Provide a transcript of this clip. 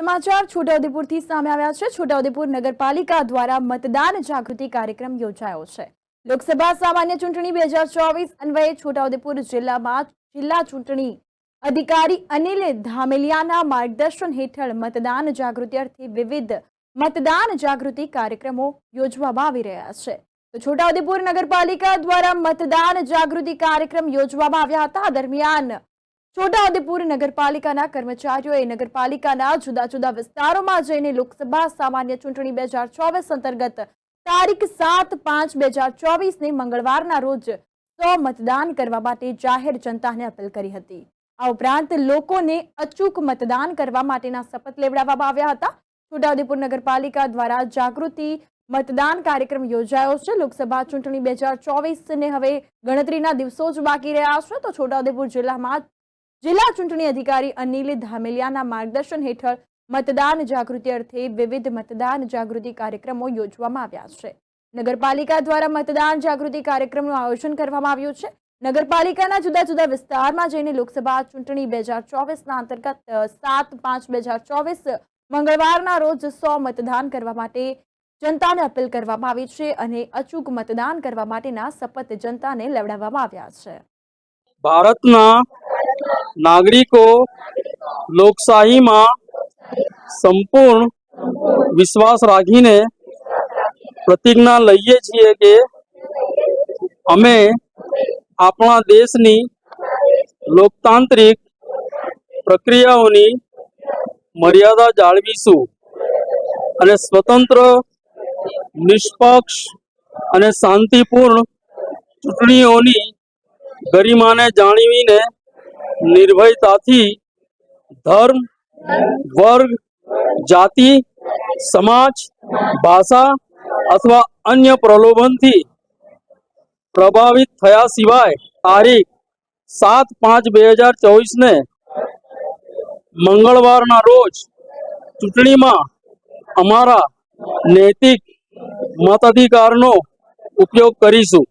સમાચાર છોટાઉદેપુરથી સામે આવ્યા છે। છોટાઉદેપુર નગરપાલિકા દ્વારા મતદાન જાગૃતિ કાર્યક્રમ યોજાયો છે। લોકસભા સામાન્ય ચૂંટણી 2024 અન્વયે છોટાઉદેપુર જિલ્લામાં જિલ્લા ચૂંટણી અધિકારી અનિલ ધામેલિયાના માર્ગદર્શન હેઠળ મતદાન જાગૃતિ અર્થે વિવિધ મતદાન જાગૃતિ કાર્યક્રમો યોજવામાં આવી રહ્યા છે। તો છોટાઉદેપુર નગરપાલિકા દ્વારા મતદાન જાગૃતિ કાર્યક્રમ યોજવામાં આવ્યા હતા। દરમિયાન છોટાઉદેપુર નગરપાલિકાના કર્મચારીઓએ નગરપાલિકાના જુદા જુદા વિસ્તારોમાં જઈને લોકસભા સામાન્ય ચૂંટણી 2024 અંતર્ગત તારીખ 7/5/2024 મંગળવારના રોજ મતદાન કરવા માટે જાહેર જનતાને અપીલ કરી હતી। આ ઉપરાંત લોકોને અચૂક મતદાન કરવા માટેના શપથ લેવડાવવામાં આવ્યા હતા। છોટાઉદેપુર નગરપાલિકા દ્વારા જાગૃતિ મતદાન કાર્યક્રમ યોજાયો છે। લોકસભા ચૂંટણી 2024 ને હવે ગણતરીના દિવસો જ બાકી રહ્યા છે। તો છોટાઉદેપુર જિલ્લામાં જિલ્લા ચૂંટણી અધિકારી અનિલ ધામેલિયાના માર્ગદર્શન હેઠળ મતદાન જાગૃતિ અર્થે વિવિધ મતદાન જાગૃતિ કાર્યક્રમો યોજવામાં આવ્યા છે। નગરપાલિકા દ્વારા મતદાન જાગૃતિ કાર્યક્રમનું આયોજન કરવામાં આવ્યું છે। નગરપાલિકાના જુદા જુદા વિસ્તારમાં જઈને લોકસભા ચૂંટણી 2024ના અંતર્ગત 7/5/2024 મંગળવારના રોજ મતદાન કરવા માટે જનતાને અપીલ કરવામાં આવી છે અને અચૂક મતદાન કરવા માટેના શપથ જનતાને લેવડાવવામાં આવ્યા છે। ભારતના નાગરિકો લોકશાહીમાં સંપૂર્ણ વિશ્વાસ રાખીને પ્રતિજ્ઞા લઈએ છીએ કે અમે આપણા દેશની લોકતાંત્રિક પ્રક્રિયાઓની મર્યાદા જાળવીશું અને સ્વતંત્ર, નિષ્પક્ષ અને શાંતિપૂર્ણ ચૂંટણીઓની ગરિમાને જાળવીને નિર્ભયતાથી ધર્મ, વર્ગ, જાતિ, સમાજ, ભાષા અથવા અન્ય પ્રલોભનથી પ્રભાવિત થયા સિવાય તારીખ 7/5/2024ને મંગળવારના રોજ ચૂંટણીમાં અમારા નૈતિક મતાધિકારનો ઉપયોગ કરીશું।